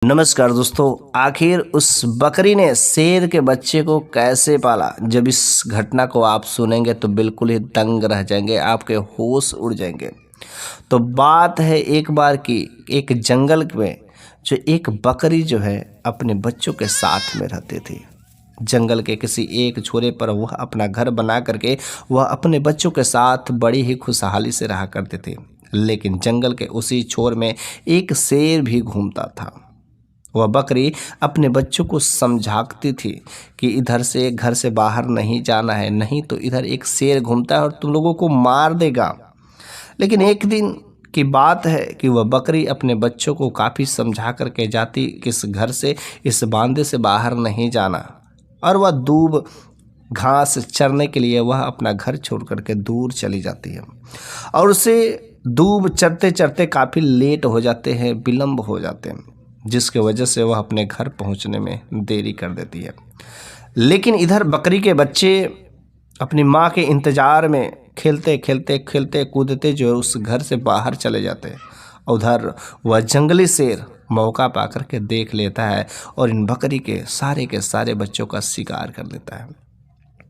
नमस्कार दोस्तों। आखिर उस बकरी ने शेर के बच्चे को कैसे पाला? जब इस घटना को आप सुनेंगे तो बिल्कुल ही दंग रह जाएंगे, आपके होश उड़ जाएंगे। तो बात है एक बार की, एक जंगल में जो एक बकरी जो है अपने बच्चों के साथ में रहती थी। जंगल के किसी एक छोरे पर वह अपना घर बना करके वह अपने बच्चों के साथ बड़ी ही खुशहाली से रहा करते थे। लेकिन जंगल के उसी छोर में एक शेर भी घूमता था। वह बकरी अपने बच्चों को समझाती थी कि इधर से घर से बाहर नहीं जाना है, नहीं तो इधर एक शेर घूमता है और तुम लोगों को मार देगा। लेकिन एक दिन की बात है कि वह बकरी अपने बच्चों को काफ़ी समझा करके जाती कि इस घर से, इस बांदे से बाहर नहीं जाना, और वह दूब घास चरने के लिए वह अपना घर छोड़ करके दूर चली जाती है। और उसे दूब चरते चरते काफ़ी लेट हो जाते हैं, विलम्ब हो जाते हैं, जिसके वजह से वह अपने घर पहुंचने में देरी कर देती है। लेकिन इधर बकरी के बच्चे अपनी माँ के इंतज़ार में खेलते खेलते खेलते कूदते जो है उस घर से बाहर चले जाते हैं। उधर वह जंगली शेर मौका पाकर के देख लेता है और इन बकरी के सारे बच्चों का शिकार कर लेता है।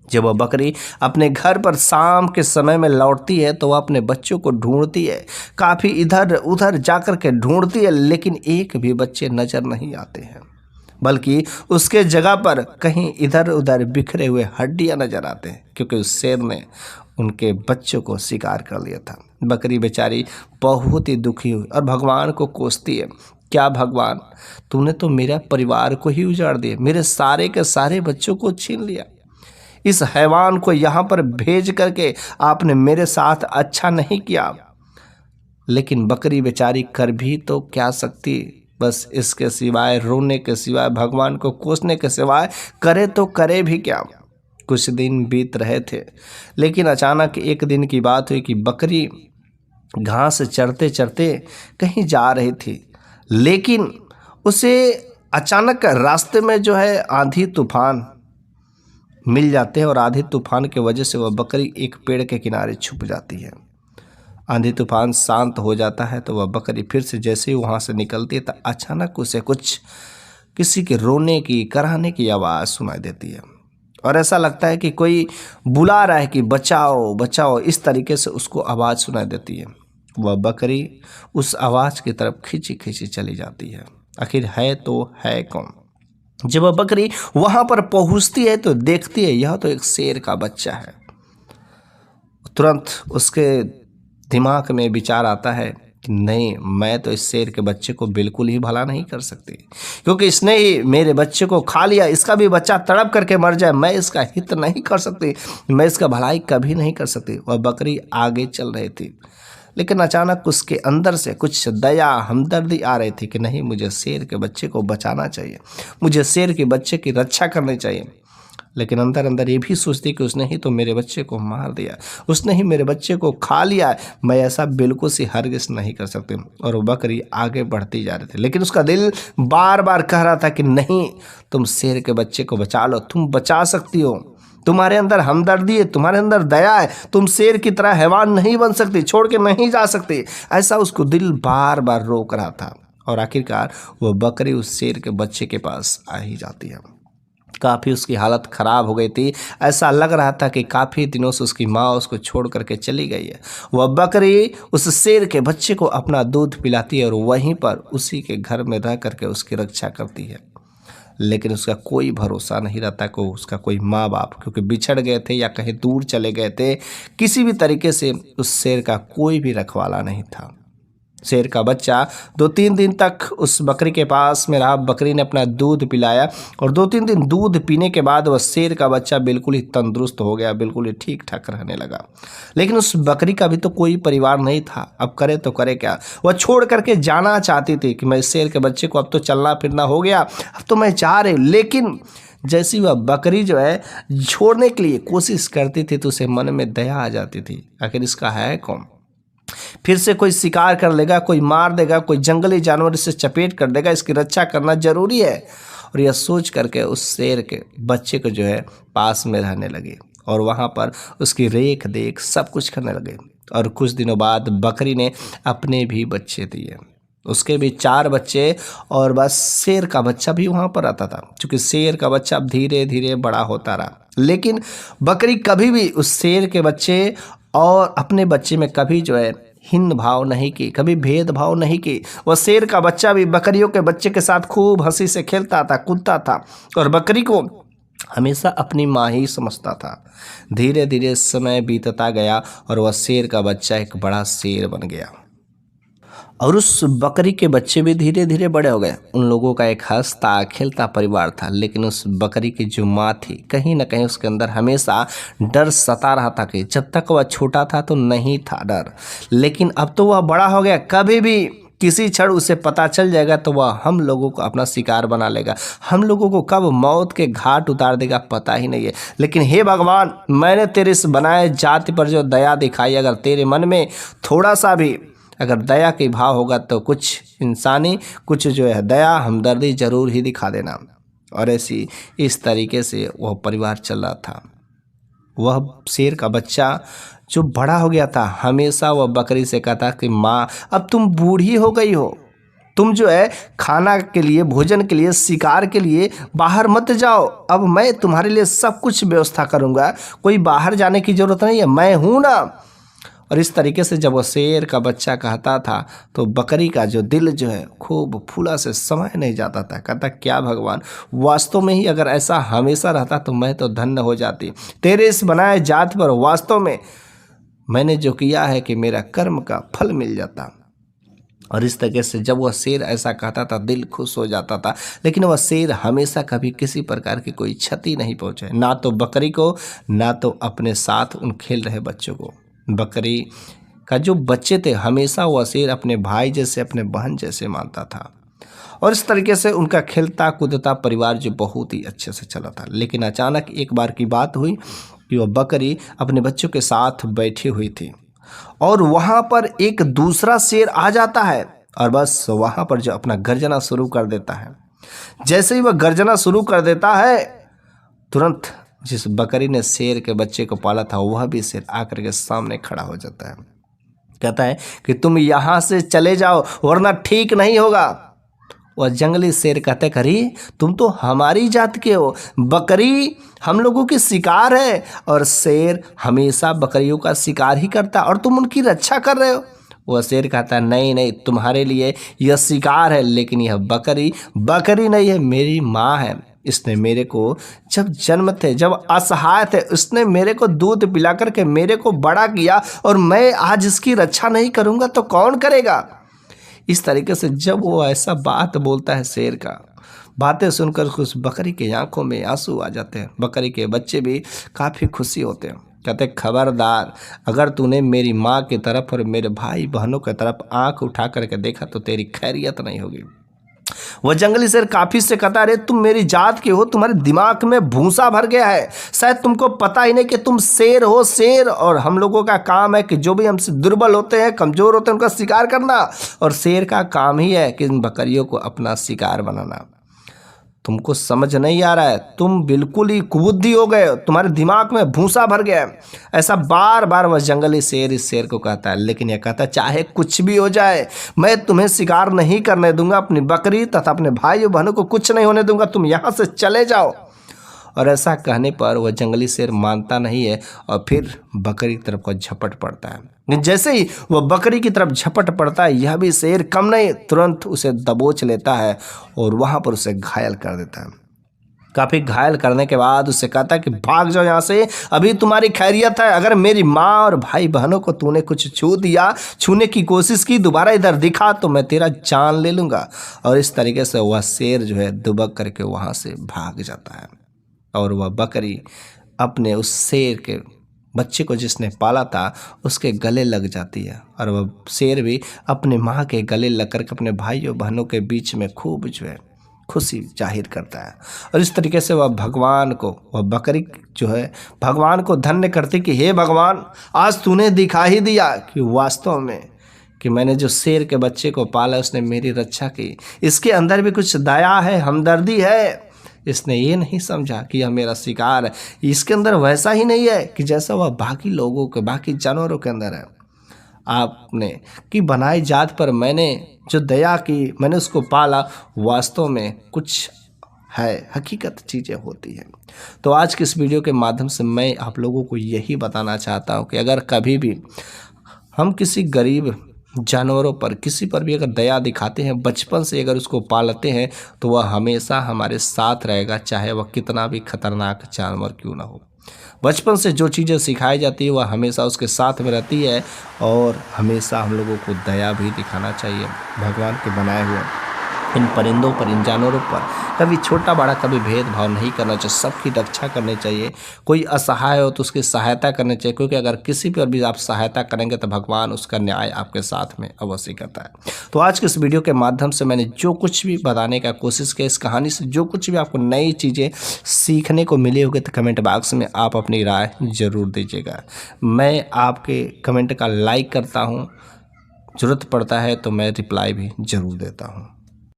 जब वह बकरी अपने घर पर शाम के समय में लौटती है तो वह अपने बच्चों को ढूंढती है, काफ़ी इधर उधर जाकर के ढूंढती है, लेकिन एक भी बच्चे नज़र नहीं आते हैं, बल्कि उसके जगह पर कहीं इधर उधर बिखरे हुए हड्डियां नजर आते हैं, क्योंकि उस शेर ने उनके बच्चों को शिकार कर लिया था। बकरी बेचारी बहुत ही दुखी हुई और भगवान को कोसती है, क्या भगवान, तूने तो मेरा परिवार को ही उजाड़ दिया, मेरे सारे के सारे बच्चों को छीन लिया, इस हैवान को यहाँ पर भेज करके आपने मेरे साथ अच्छा नहीं किया। लेकिन बकरी बेचारी कर भी तो क्या सकती, बस इसके सिवाय, रोने के सिवाय, भगवान को कोसने के सिवाय करे तो करे भी क्या। कुछ दिन बीत रहे थे, लेकिन अचानक एक दिन की बात हुई कि बकरी घास चरते चरते कहीं जा रही थी, लेकिन उसे अचानक रास्ते में जो है आंधी तूफान मिल जाते हैं और आंधी तूफान की वजह से वह बकरी एक पेड़ के किनारे छुप जाती है। आंधी तूफान शांत हो जाता है तो वह बकरी फिर से जैसे ही वहाँ से निकलती है तो अचानक उसे कुछ किसी के रोने की, कराहने की आवाज़ सुनाई देती है और ऐसा लगता है कि कोई बुला रहा है कि बचाओ बचाओ, इस तरीके से उसको आवाज़ सुनाई देती है। वह बकरी उस आवाज़ की तरफ खींची खींची चली जाती है। आखिर है तो है कौन? जब वह बकरी वहां पर पहुंचती है तो देखती है यह तो एक शेर का बच्चा है। तुरंत उसके दिमाग में विचार आता है कि नहीं, मैं तो इस शेर के बच्चे को बिल्कुल ही भला नहीं कर सकती, क्योंकि इसने ही मेरे बच्चे को खा लिया, इसका भी बच्चा तड़प करके मर जाए, मैं इसका हित नहीं कर सकती, मैं इसका भलाई कभी नहीं कर सकती। वह बकरी आगे चल रही थी, लेकिन अचानक उसके अंदर से कुछ दया, हमदर्दी आ रही थी कि नहीं, मुझे शेर के बच्चे को बचाना चाहिए, मुझे शेर के बच्चे की रक्षा करनी चाहिए। लेकिन अंदर अंदर ये भी सोचती कि उसने ही तो मेरे बच्चे को मार दिया, उसने ही मेरे बच्चे को खा लिया, मैं ऐसा बिल्कुल सी हरगिज नहीं कर सकती। और वो बकरी आगे बढ़ती जा रही थी, लेकिन उसका दिल बार बार कह रहा था कि नहीं, तुम शेर के बच्चे को बचा लो, तुम बचा सकती हो, तुम्हारे अंदर हमदर्दी है, तुम्हारे अंदर दया है, तुम शेर की तरह हैवान नहीं बन सकती, छोड़ के नहीं जा सकती। ऐसा उसको दिल बार बार रोक रहा था और आखिरकार वह बकरी उस शेर के बच्चे के पास आ ही जाती है। काफ़ी उसकी हालत ख़राब हो गई थी, ऐसा लग रहा था कि काफ़ी दिनों से उसकी माँ उसको छोड़ करके चली गई है। वह बकरी उस शेर के बच्चे को अपना दूध पिलाती है और वहीं पर उसी के घर में रह करके उसकी रक्षा करती है। लेकिन उसका कोई भरोसा नहीं रहता को उसका कोई माँ बाप, क्योंकि बिछड़ गए थे या कहीं दूर चले गए थे, किसी भी तरीके से उस शेर का कोई भी रखवाला नहीं था। शेर का बच्चा 2-3 दिन तक उस बकरी के पास में रहा, बकरी ने अपना दूध पिलाया और 2-3 दिन दूध पीने के बाद वह शेर का बच्चा बिल्कुल ही तंदुरुस्त हो गया, बिल्कुल ही ठीक ठाक रहने लगा। लेकिन उस बकरी का भी तो कोई परिवार नहीं था, अब करे तो करे क्या। वह छोड़ करके जाना चाहती थी कि मैं शेर के बच्चे को, अब तो चलना फिरना हो गया, अब तो मैं जा रही, लेकिन जैसी वह बकरी जो है छोड़ने के लिए कोशिश करती थी तो उसे मन में दया आ जाती थी, आखिर इसका है कौन, फिर से कोई शिकार कर लेगा, कोई मार देगा, कोई जंगली जानवर इसे चपेट कर देगा, इसकी रक्षा करना जरूरी है। और यह सोच करके उस शेर के बच्चे को जो है पास में रहने लगे और वहाँ पर उसकी रेख देख सब कुछ करने लगे। और कुछ दिनों बाद बकरी ने अपने भी बच्चे दिए। उसके भी 4 बच्चे और बस शेर का बच्चा भी वहाँ पर आता था, क्योंकि शेर का बच्चा अब धीरे धीरे बड़ा होता रहा। लेकिन बकरी कभी भी उस शेर के बच्चे और अपने बच्चे में कभी जो है हिंद भाव नहीं की, कभी भेदभाव नहीं की। वह शेर का बच्चा भी बकरियों के बच्चे के साथ खूब हंसी से खेलता था, कूदता था और बकरी को हमेशा अपनी माँ ही समझता था। धीरे धीरे समय बीतता गया और वह शेर का बच्चा एक बड़ा शेर बन गया और उस बकरी के बच्चे भी धीरे धीरे बड़े हो गए। उन लोगों का एक हंसता खेलता परिवार था, लेकिन उस बकरी की जो माँ थी, कहीं ना कहीं उसके अंदर हमेशा डर सता रहा था कि जब तक वह छोटा था तो नहीं था डर, लेकिन अब तो वह बड़ा हो गया, कभी भी किसी क्षण उसे पता चल जाएगा तो वह हम लोगों को अपना शिकार बना लेगा, हम लोगों को कब मौत के घाट उतार देगा पता ही नहीं है। लेकिन हे भगवान, मैंने तेरे इस बनाए जाति पर जो दया दिखाई, अगर तेरे मन में थोड़ा सा भी अगर दया के भाव होगा तो कुछ इंसानी, कुछ जो है दया हमदर्दी जरूर ही दिखा देना। और ऐसी इस तरीके से वह परिवार चल रहा था। वह शेर का बच्चा जो बड़ा हो गया था, हमेशा वह बकरी से कहता कि माँ अब तुम बूढ़ी हो गई हो, तुम जो है खाना के लिए, भोजन के लिए, शिकार के लिए बाहर मत जाओ, अब मैं तुम्हारे लिए सब कुछ व्यवस्था करूँगा, कोई बाहर जाने की ज़रूरत नहीं है, मैं हूँ ना। और इस तरीके से जब वो शेर का बच्चा कहता था तो बकरी का जो दिल जो है खूब फूला से समय नहीं जाता था। कहता क्या भगवान, वास्तव में ही अगर ऐसा हमेशा रहता तो मैं तो धन्य हो जाती, तेरे इस बनाए जात पर वास्तव में मैंने जो किया है कि मेरा कर्म का फल मिल जाता। और इस तरीके से जब वह शेर ऐसा कहता था दिल खुश हो जाता था। लेकिन वह शेर हमेशा कभी किसी प्रकार की कोई क्षति नहीं पहुँचे, ना तो बकरी को, ना तो अपने साथ उन खेल रहे बच्चों को। बकरी का जो बच्चे थे हमेशा वह शेर अपने भाई जैसे, अपने बहन जैसे मानता था। और इस तरीके से उनका खेलता कूदता परिवार जो बहुत ही अच्छे से चला था। लेकिन अचानक एक बार की बात हुई कि वह बकरी अपने बच्चों के साथ बैठी हुई थी और वहाँ पर एक दूसरा शेर आ जाता है और बस वहाँ पर जो अपना गर्जना शुरू कर देता है। जैसे ही वह गर्जना शुरू कर देता है, तुरंत जिस बकरी ने शेर के बच्चे को पाला था वह भी शेर आकर के सामने खड़ा हो जाता है। कहता है कि तुम यहाँ से चले जाओ वरना ठीक नहीं होगा। वह जंगली शेर कहते करी तुम तो हमारी जात के हो, बकरी हम लोगों की शिकार है और शेर हमेशा बकरियों का शिकार ही करता और तुम उनकी रक्षा कर रहे हो। वह शेर कहता नहीं नहीं, तुम्हारे लिए यह शिकार है, लेकिन यह बकरी बकरी नहीं है, मेरी माँ है। इसने मेरे को जब जन्म थे, जब असहाय थे, उसने मेरे को दूध पिला करके मेरे को बड़ा किया और मैं आज इसकी रक्षा नहीं करूँगा तो कौन करेगा। इस तरीके से जब वो ऐसा बात बोलता है शेर का, बातें सुनकर उस बकरी के आंखों में आंसू आ जाते हैं। बकरी के बच्चे भी काफ़ी खुशी होते हैं। कहते खबरदार, अगर तूने मेरी माँ की तरफ और मेरे भाई बहनों की तरफ आंख उठा करके देखा तो तेरी खैरियत नहीं होगी। वह जंगली शेर काफी से कहता अरे तुम मेरी जात के हो, तुम्हारे दिमाग में भूसा भर गया है, शायद तुमको पता ही नहीं कि तुम शेर हो शेर, और हम लोगों का काम है कि जो भी हमसे दुर्बल होते हैं, कमजोर होते हैं, उनका शिकार करना, और शेर का काम ही है कि इन बकरियों को अपना शिकार बनाना। तुमको समझ नहीं आ रहा है, तुम बिल्कुल ही कुबुद्धि हो गए, तुम्हारे दिमाग में भूसा भर गया है। ऐसा बार बार वह जंगली शेर इस शेर को कहता है। लेकिन यह कहता है चाहे कुछ भी हो जाए मैं तुम्हें शिकार नहीं करने दूंगा, अपनी बकरी तथा अपने भाई बहनों को कुछ नहीं होने दूंगा, तुम यहाँ से चले जाओ। और ऐसा कहने पर वह जंगली शेर मानता नहीं है और फिर बकरी की तरफ झपट पड़ता है। जैसे ही वह बकरी की तरफ झपट पड़ता है, यह भी शेर कम नहीं, तुरंत उसे दबोच लेता है और वहाँ पर उसे घायल कर देता है। काफ़ी घायल करने के बाद उसे कहता है कि भाग जाओ यहाँ से, अभी तुम्हारी खैरियत है, अगर मेरी माँ और भाई बहनों को तूने कुछ छू दिया, छूने की कोशिश की, दोबारा इधर दिखा तो मैं तेरा जान ले लूँगा। और इस तरीके से वह शेर जो है दुबक करके वहाँ से भाग जाता है और वह बकरी अपने उस शेर के बच्चे को जिसने पाला था उसके गले लग जाती है और वह शेर भी अपने माँ के गले लग करके अपने भाइयों बहनों के बीच में खूब जो है खुशी जाहिर करता है। और इस तरीके से वह भगवान को, वह बकरी जो है भगवान को धन्य करती कि हे भगवान, आज तूने दिखा ही दिया कि वास्तव में कि मैंने जो शेर के बच्चे को पाला उसने मेरी रक्षा की, इसके अंदर भी कुछ दया है, हमदर्दी है। इसने ये नहीं समझा कि यह मेरा शिकार है, इसके अंदर वैसा ही नहीं है कि जैसा वह बाकी लोगों के, बाकी जानवरों के अंदर है। आपने कि बनाई जात पर मैंने जो दया की, मैंने उसको पाला, वास्तव में कुछ है, हकीकत चीज़ें होती हैं। तो आज के इस वीडियो के माध्यम से मैं आप लोगों को यही बताना चाहता हूँ कि अगर कभी भी हम किसी गरीब जानवरों पर, किसी पर भी अगर दया दिखाते हैं, बचपन से अगर उसको पालते हैं, तो वह हमेशा हमारे साथ रहेगा, चाहे वह कितना भी खतरनाक जानवर क्यों ना हो। बचपन से जो चीज़ें सिखाई जाती है वह हमेशा उसके साथ में रहती है। और हमेशा हम लोगों को दया भी दिखाना चाहिए भगवान के बनाए हुए इन परिंदों पर, इन जानवरों पर। कभी छोटा बड़ा कभी भेदभाव नहीं करना चाहिए, सबकी रक्षा करनी चाहिए। कोई असहाय हो तो उसकी सहायता करनी चाहिए, क्योंकि अगर किसी पर भी आप सहायता करेंगे तो भगवान उसका न्याय आपके साथ में अवश्य करता है। तो आज के इस वीडियो के माध्यम से मैंने जो कुछ भी बताने का कोशिश की, इस कहानी से जो कुछ भी आपको नई चीज़ें सीखने को मिली होगी, तो कमेंट बॉक्स में आप अपनी राय ज़रूर दीजिएगा। मैं आपके कमेंट का लाइक करता हूँ, ज़रूरत पड़ता है तो मैं रिप्लाई भी ज़रूर देता हूँ।